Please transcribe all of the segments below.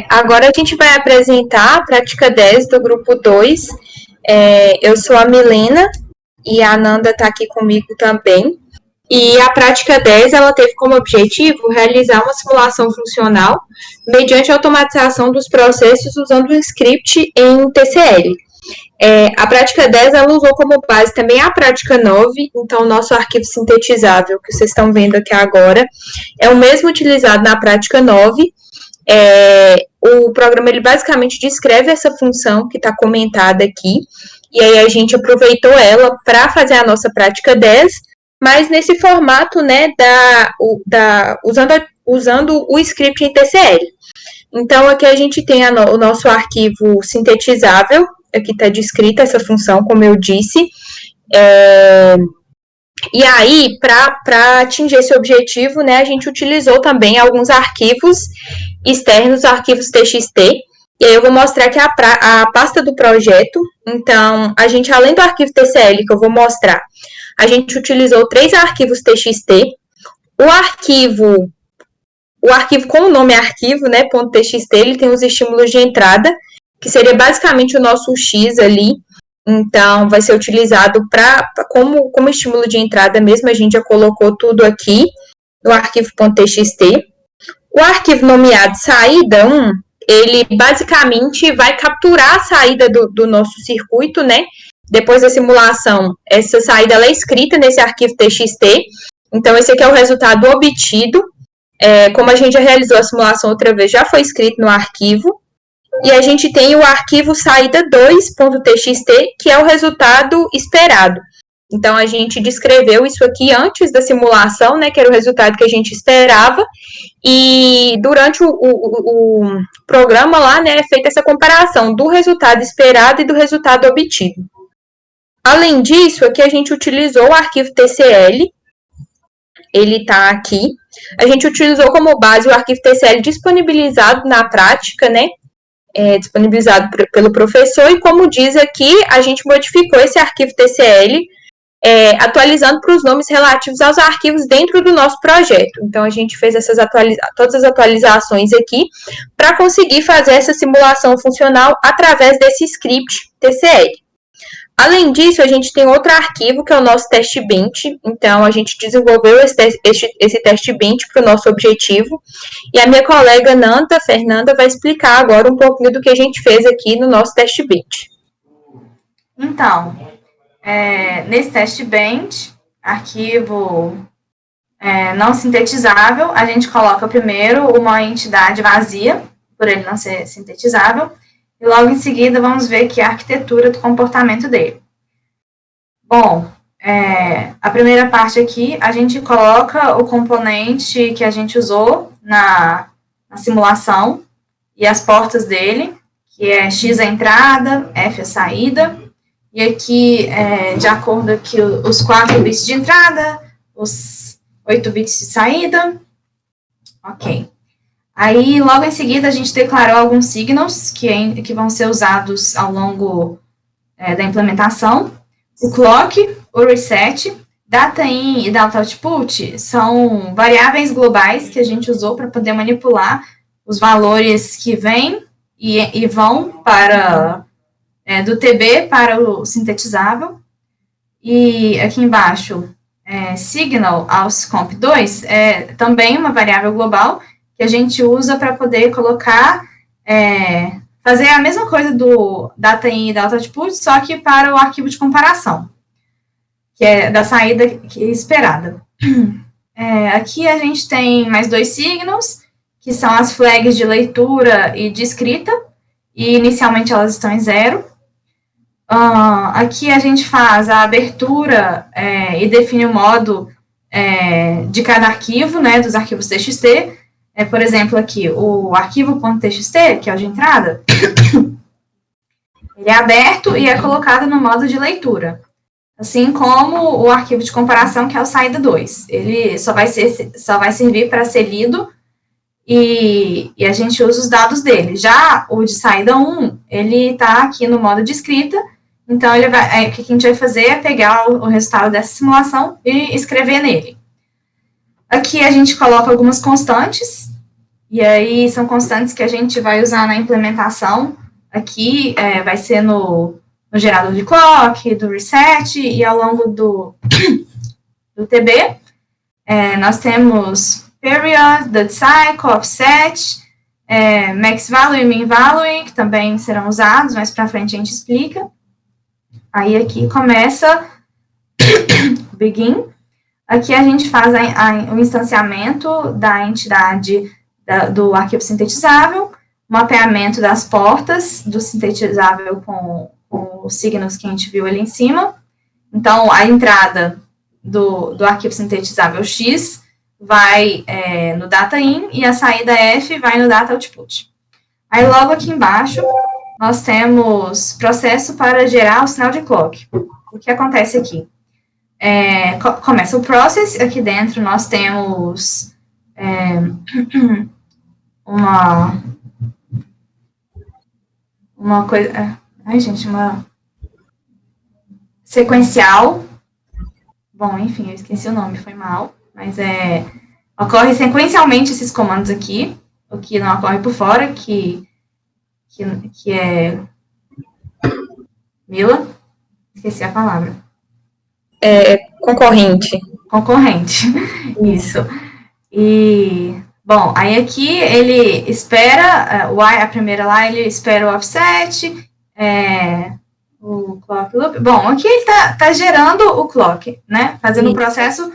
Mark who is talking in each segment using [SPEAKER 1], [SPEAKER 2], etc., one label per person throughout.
[SPEAKER 1] Agora a gente vai apresentar a prática 10 do grupo 2. Eu sou a Milena e a Nanda está aqui comigo também. E a prática 10 ela teve como objetivo realizar uma simulação funcional mediante a automatização dos processos usando um script em TCL. A prática 10 ela usou como base também a prática 9, então o nosso arquivo sintetizável que vocês estão vendo aqui agora é o mesmo utilizado na prática 9. O programa ele basicamente descreve essa função que está comentada aqui, e aí a gente aproveitou ela para fazer a nossa prática 10, mas nesse formato, né, usando o script em TCL. Então, aqui a gente tem o nosso arquivo sintetizável, aqui está descrita essa função, como eu disse. E aí, para atingir esse objetivo, né, a gente utilizou também alguns arquivos externos, arquivos TXT, e aí eu vou mostrar aqui a pasta do projeto. Então, a gente, além do arquivo TCL, que eu vou mostrar, a gente utilizou 3 arquivos TXT, o arquivo com o nome arquivo, né, .txt, ele tem os estímulos de entrada, que seria basicamente o nosso X ali. Então, vai ser utilizado como estímulo de entrada mesmo, a gente já colocou tudo aqui no arquivo .txt. O arquivo nomeado saída 1, ele basicamente vai capturar a saída do nosso circuito, né? Depois da simulação, essa saída ela é escrita nesse arquivo TXT. Então, esse aqui é o resultado obtido. Como a gente já realizou a simulação outra vez, já foi escrito no arquivo. E a gente tem o arquivo saída2.txt, que é o resultado esperado. Então, a gente descreveu isso aqui antes da simulação, né, que era o resultado que a gente esperava, e durante o programa lá, né, é feita essa comparação do resultado esperado e do resultado obtido. Além disso, aqui a gente utilizou o arquivo TCL, ele está aqui. A gente utilizou como base o arquivo TCL disponibilizado na prática, né, disponibilizado pelo professor, e como diz aqui, a gente modificou esse arquivo TCL, atualizando para os nomes relativos aos arquivos dentro do nosso projeto. Então, a gente fez todas as atualizações aqui para conseguir fazer essa simulação funcional através desse script TCL. Além disso, a gente tem outro arquivo, que é o nosso teste bench. Então, a gente desenvolveu esse teste bench para o nosso objetivo. E a minha colega Fernanda, vai explicar agora um pouquinho do que a gente fez aqui no nosso teste bench.
[SPEAKER 2] Então, nesse teste bench, arquivo não sintetizável, a gente coloca primeiro uma entidade vazia, por ele não ser sintetizável, e logo em seguida vamos ver aqui a arquitetura do comportamento dele. Bom, a primeira parte aqui, a gente coloca o componente que a gente usou na simulação e as portas dele, que é X a entrada, F a saída, e aqui, de acordo com os 4 bits de entrada, os 8 bits de saída. Ok. Aí, logo em seguida, a gente declarou alguns signals que vão ser usados ao longo da implementação. O clock, o reset, data in e data output são variáveis globais que a gente usou para poder manipular os valores que vêm e vão para do TB para o sintetizável. E aqui embaixo, signal aos comp2 é também uma variável global que a gente usa para poder colocar, fazer a mesma coisa do data in e data output, só que para o arquivo de comparação, que é da saída esperada. Aqui a gente tem mais 2 signals, que são as flags de leitura e de escrita, e inicialmente elas estão em 0. Aqui a gente faz a abertura e define o modo de cada arquivo, né, dos arquivos TXT. Por exemplo, aqui, o arquivo .txt, que é o de entrada, ele é aberto e é colocado no modo de leitura. Assim como o arquivo de comparação, que é o saída 2. Ele só vai servir para ser lido e a gente usa os dados dele. Já o de saída 1, ele está aqui no modo de escrita, então o que a gente vai fazer é pegar o resultado dessa simulação e escrever nele. Aqui a gente coloca algumas constantes, e aí são constantes que a gente vai usar na implementação. Aqui vai ser no gerador de clock, do reset, e ao longo do TB, nós temos period, dead cycle, offset, max value e min value, que também serão usados, mais para frente a gente explica. Aí aqui começa begin. Aqui a gente faz o instanciamento da entidade do arquivo sintetizável, mapeamento das portas do sintetizável com os signos que a gente viu ali em cima. Então, a entrada do arquivo sintetizável X vai no data in e a saída F vai no data output. Aí, logo aqui embaixo, nós temos processo para gerar o sinal de clock. O que acontece aqui? Começa o process, aqui dentro nós temos uma coisa, uma sequencial, bom, enfim, eu esqueci o nome, foi mal, mas ocorre sequencialmente esses comandos aqui, o que não ocorre por fora, que é Mila, esqueci a palavra.
[SPEAKER 1] Concorrente.
[SPEAKER 2] Concorrente, isso. E, bom, aí aqui ele espera, a primeira lá, ele espera o offset, o clock loop. Bom, aqui ele tá gerando o clock, né? Fazendo o processo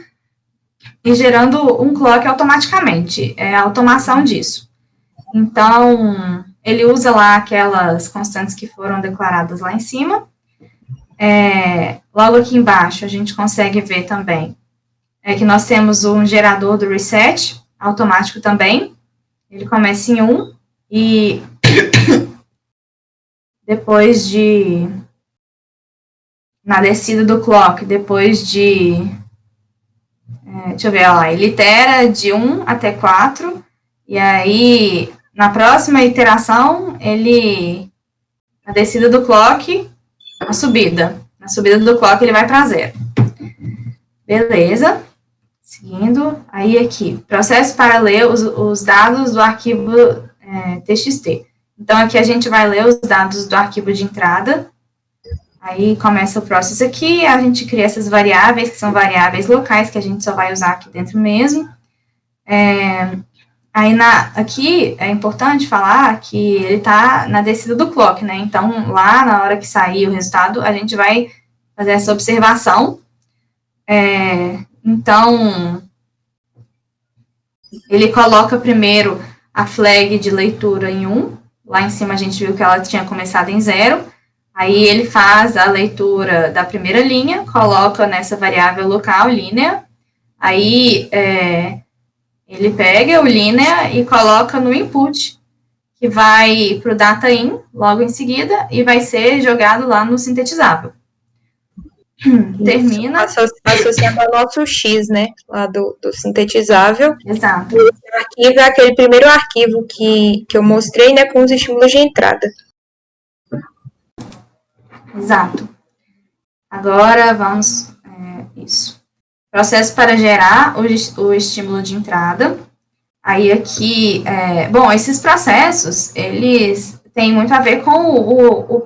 [SPEAKER 2] e gerando um clock automaticamente. É a automação disso. Então, ele usa lá aquelas constantes que foram declaradas lá em cima. Logo aqui embaixo, a gente consegue ver também que nós temos um gerador do reset, automático também. Ele começa em 1 e depois na descida do clock, depois deixa eu ver, lá, ele itera de 1 até 4, e aí, na próxima iteração, na descida do clock, na subida do clock, ele vai para 0. Beleza. Seguindo, aí aqui, processo para ler os dados do arquivo TXT. Então, aqui a gente vai ler os dados do arquivo de entrada. Aí começa o processo aqui, a gente cria essas variáveis, que são variáveis locais, que a gente só vai usar aqui dentro mesmo. Aí aqui é importante falar que ele está na descida do clock, né? Então, lá na hora que sair o resultado, a gente vai fazer essa observação. Então, ele coloca primeiro a flag de leitura em 1. Lá em cima a gente viu que ela tinha começado em 0. Aí ele faz a leitura da primeira linha, coloca nessa variável local, linear. Aí ele pega o linear e coloca no input, que vai para o data in, logo em seguida, e vai ser jogado lá no sintetizável. Termina.
[SPEAKER 1] Associando ao nosso X, né? Lá do sintetizável.
[SPEAKER 2] Exato.
[SPEAKER 1] Esse arquivo é aquele primeiro arquivo que eu mostrei, né? Com os estímulos de entrada.
[SPEAKER 2] Exato. Agora vamos. Isso. Processo para gerar o estímulo de entrada. Aí aqui. Bom, esses processos, eles tem muito a ver com o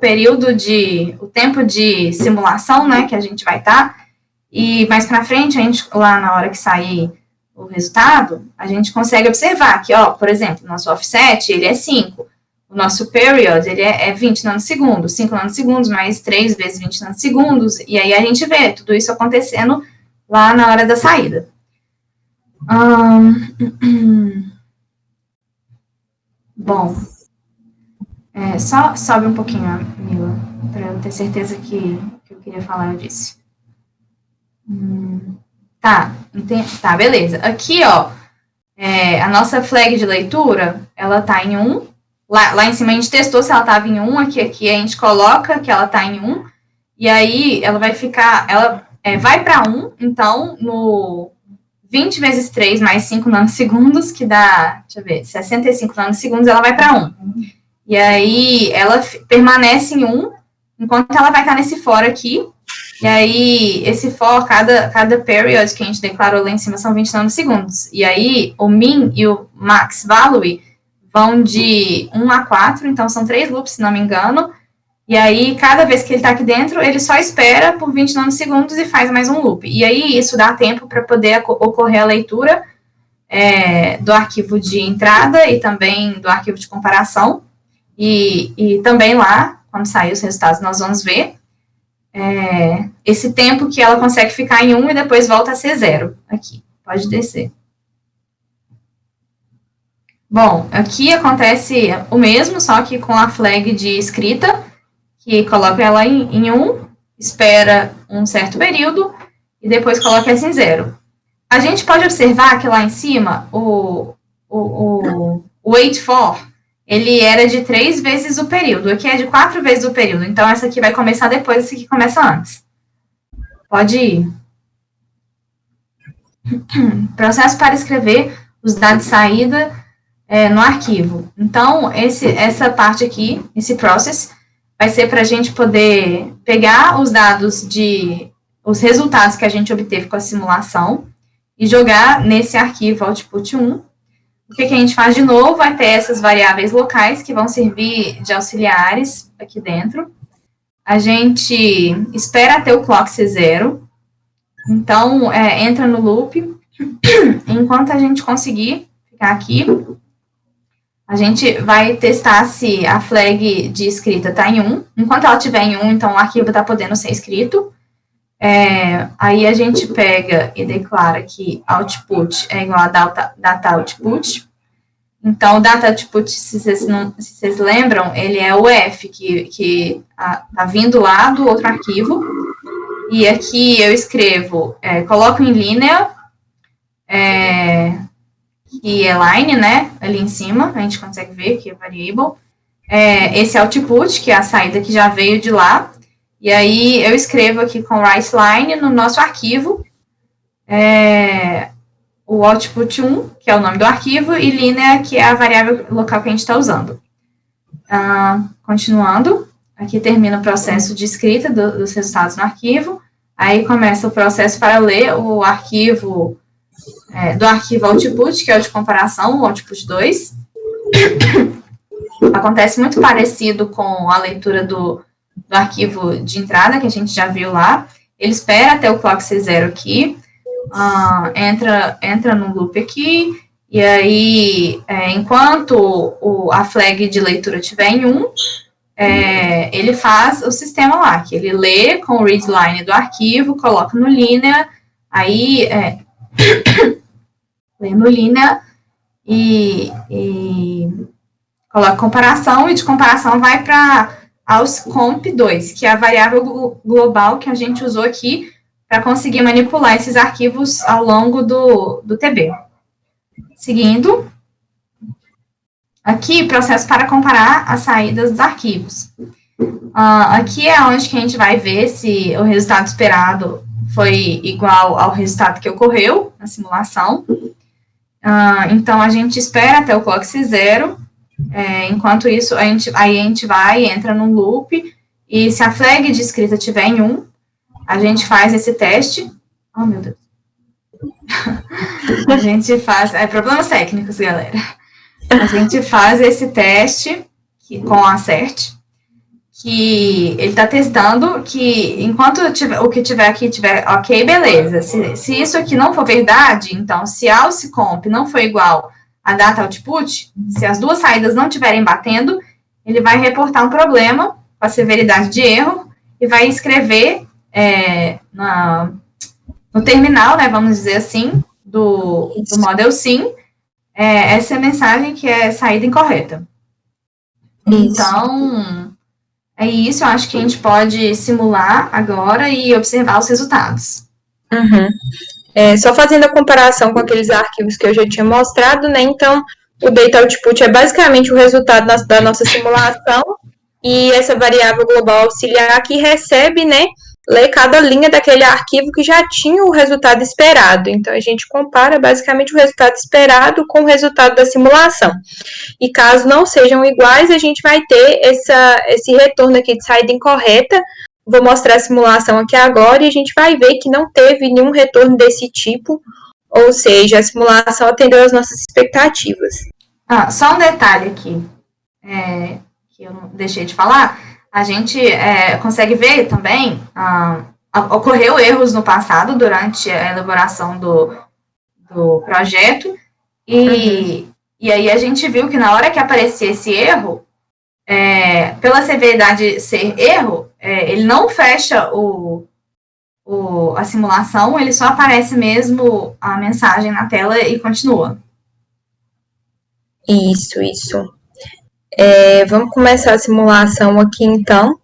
[SPEAKER 2] tempo de simulação, né, que a gente vai estar, e mais para frente, a gente, lá na hora que sair o resultado, a gente consegue observar que, por exemplo, o nosso offset, ele é 5, o nosso period, ele é 20 nanosegundos, 5 nanosegundos mais 3 vezes 20 nanosegundos, e aí a gente vê tudo isso acontecendo lá na hora da saída. Bom, só sobe um pouquinho, Mila, para eu ter certeza que eu queria falar, eu disse. Tá, beleza. Aqui, a nossa flag de leitura, ela tá em 1. Lá em cima a gente testou se ela estava em 1, aqui a gente coloca que ela tá em 1, e aí ela vai ficar, vai para 1, então, no 20 vezes 3 mais 5 nanosegundos, que dá, 65 nanosegundos, ela vai para 1. E aí, ela permanece em 1, enquanto ela vai estar nesse for aqui. E aí, esse for, cada period que a gente declarou lá em cima são 20 nanosegundos. E aí, o min e o max value vão de 1 a 4, então são 3 loops, se não me engano. E aí, cada vez que ele está aqui dentro, ele só espera por 20 nanosegundos e faz mais um loop. E aí, isso dá tempo para poder ocorrer a leitura do arquivo de entrada e também do arquivo de comparação. E também lá, quando sair os resultados, nós vamos ver esse tempo que ela consegue ficar em 1 e depois volta a ser 0. Aqui, pode descer. Bom, aqui acontece o mesmo, só que com a flag de escrita, que coloca ela em 1, espera um certo período e depois coloca essa em 0. A gente pode observar que lá em cima, o wait for, ele era de 3 vezes o período. Aqui é de 4 vezes o período. Então, essa aqui vai começar depois, essa aqui começa antes. Pode ir. Processo para escrever os dados de saída no arquivo. Então, essa parte aqui, esse process, vai ser para a gente poder pegar os dados os resultados que a gente obteve com a simulação e jogar nesse arquivo output 1. O que a gente faz de novo? Vai ter essas variáveis locais que vão servir de auxiliares aqui dentro. A gente espera até o clock ser 0. Então, entra no loop. Enquanto a gente conseguir ficar aqui, a gente vai testar se a flag de escrita está em 1. Enquanto ela estiver em 1, então o arquivo está podendo ser escrito. Aí a gente pega e declara que output é igual a data output. Então, o data output, se vocês lembram, ele é o F, que está vindo lá do outro arquivo. E aqui eu escrevo, coloco em linha, que é line, né, ali em cima, a gente consegue ver que é variable. Esse output, que é a saída que já veio de lá. E aí, eu escrevo aqui com writeLine no nosso arquivo, o output 1, que é o nome do arquivo, e linea, que é a variável local que a gente está usando. Continuando, aqui termina o processo de escrita dos resultados no arquivo, aí começa o processo para ler o arquivo, do arquivo output, que é o de comparação, o output 2. Acontece muito parecido com a leitura do arquivo de entrada, que a gente já viu lá. Ele espera até o clock ser 0 aqui, entra no loop aqui, e aí, enquanto a flag de leitura estiver em 1, ele faz o sistema lá, que ele lê com o readline do arquivo, coloca no linea, aí, lê no linea, e coloca comparação, e de comparação vai para auscomp2, que é a variável global que a gente usou aqui para conseguir manipular esses arquivos ao longo do TB. Seguindo, aqui, processo para comparar as saídas dos arquivos. Aqui é onde que a gente vai ver se o resultado esperado foi igual ao resultado que ocorreu na simulação. Então, a gente espera até o clock ser 0. Enquanto isso, a gente vai, entra num loop, e se a flag de escrita estiver em 1, a gente faz esse teste. Oh, meu Deus. A gente faz... problemas técnicos, galera. A gente faz esse teste com a CERT, que ele está testando que enquanto o que tiver aqui tiver ok, beleza. Se isso aqui não for verdade, então, se a auscomp não for igual a data output, se as duas saídas não estiverem batendo, ele vai reportar um problema com a severidade de erro e vai escrever no terminal, né, vamos dizer assim, do Model Sim, essa mensagem que é saída incorreta. Isso. Então, é isso, eu acho que a gente pode simular agora e observar os resultados.
[SPEAKER 1] Uhum. Só fazendo a comparação com aqueles arquivos que eu já tinha mostrado, né? Então, o data output é basicamente o resultado da nossa simulação, e essa variável global auxiliar que recebe, né, lê cada linha daquele arquivo que já tinha o resultado esperado. Então, a gente compara basicamente o resultado esperado com o resultado da simulação. E caso não sejam iguais, a gente vai ter esse retorno aqui de saída incorreta. Vou mostrar a simulação aqui agora e a gente vai ver que não teve nenhum retorno desse tipo, ou seja, a simulação atendeu às nossas expectativas.
[SPEAKER 2] Só um detalhe aqui, que eu não deixei de falar, a gente consegue ver também, ocorreu erros no passado durante a elaboração do projeto, e aí a gente viu que na hora que aparecia esse erro, pela severidade ser erro, ele não fecha a simulação, ele só aparece mesmo a mensagem na tela e continua.
[SPEAKER 1] Isso. Vamos começar a simulação aqui, então.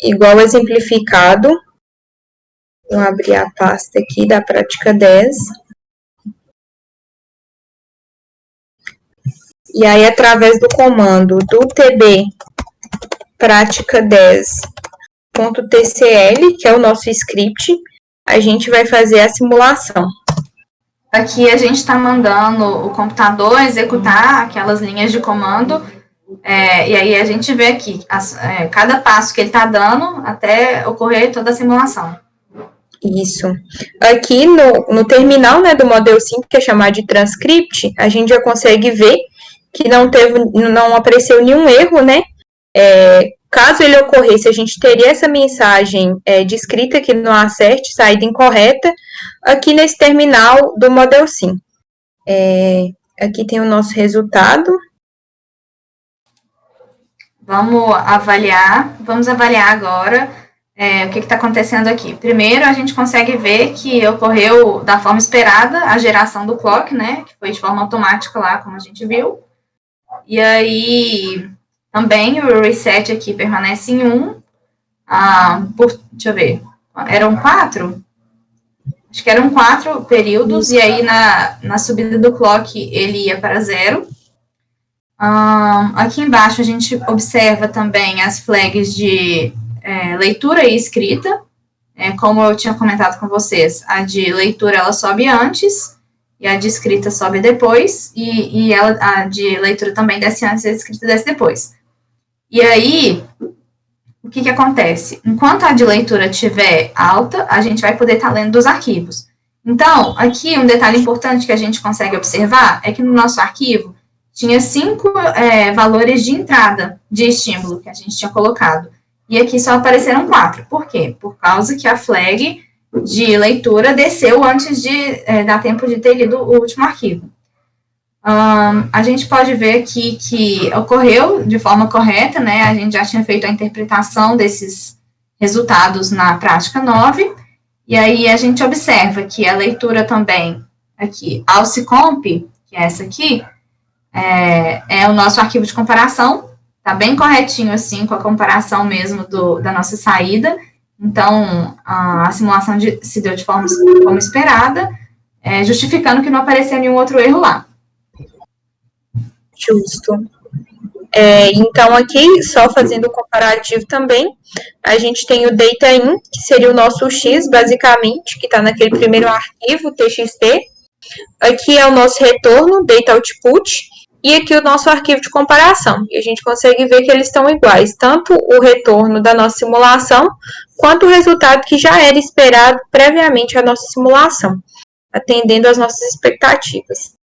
[SPEAKER 1] Igual exemplificado. Vou abrir a pasta aqui da prática 10. E aí, através do comando do tb prática 10.tcl, que é o nosso script, a gente vai fazer a simulação.
[SPEAKER 2] Aqui a gente está mandando o computador executar aquelas linhas de comando, e aí a gente vê aqui cada passo que ele está dando até ocorrer toda a simulação.
[SPEAKER 1] Isso. Aqui no terminal, né, do Model 5, que é chamado de transcript, a gente já consegue ver que não apareceu nenhum erro, né? Caso ele ocorresse, a gente teria essa mensagem descrita aqui no acerte, saída incorreta, aqui nesse terminal do Model 5. Aqui tem o nosso resultado.
[SPEAKER 2] Vamos avaliar agora o que está acontecendo aqui. Primeiro, a gente consegue ver que ocorreu da forma esperada a geração do clock, né? Que foi de forma automática lá, como a gente viu. E aí, também o reset aqui permanece em 1. Deixa eu ver. Eram 4? Acho que eram 4 períodos. E aí, na subida do clock, ele ia para 0. Aqui embaixo, a gente observa também as flags de leitura e escrita. Como eu tinha comentado com vocês, a de leitura ela sobe antes, e a de escrita sobe depois, e a de leitura também desce antes e a de escrita desce depois. E aí, o que acontece? Enquanto a de leitura estiver alta, a gente vai poder estar lendo dos arquivos. Então, aqui um detalhe importante que a gente consegue observar é que no nosso arquivo tinha 5 valores de entrada de estímulo que a gente tinha colocado. E aqui só apareceram 4. Por quê? Por causa que a flag de leitura desceu antes de dar tempo de ter lido o último arquivo. A gente pode ver aqui que ocorreu de forma correta, né? A gente já tinha feito a interpretação desses resultados na prática 9, e aí a gente observa que a leitura também, aqui, AlceComp, que é essa aqui, é o nosso arquivo de comparação, tá bem corretinho, assim, com a comparação mesmo da nossa saída. Então, a simulação se deu de forma como esperada, justificando que não apareceu nenhum outro erro lá.
[SPEAKER 1] Justo. Então, aqui, só fazendo o comparativo também, a gente tem o data_in, que seria o nosso X, basicamente, que está naquele primeiro arquivo, txt. Aqui é o nosso retorno, data_output, e aqui o nosso arquivo de comparação. E a gente consegue ver que eles estão iguais, tanto o retorno da nossa simulação, quanto o resultado que já era esperado previamente à nossa simulação, atendendo às nossas expectativas.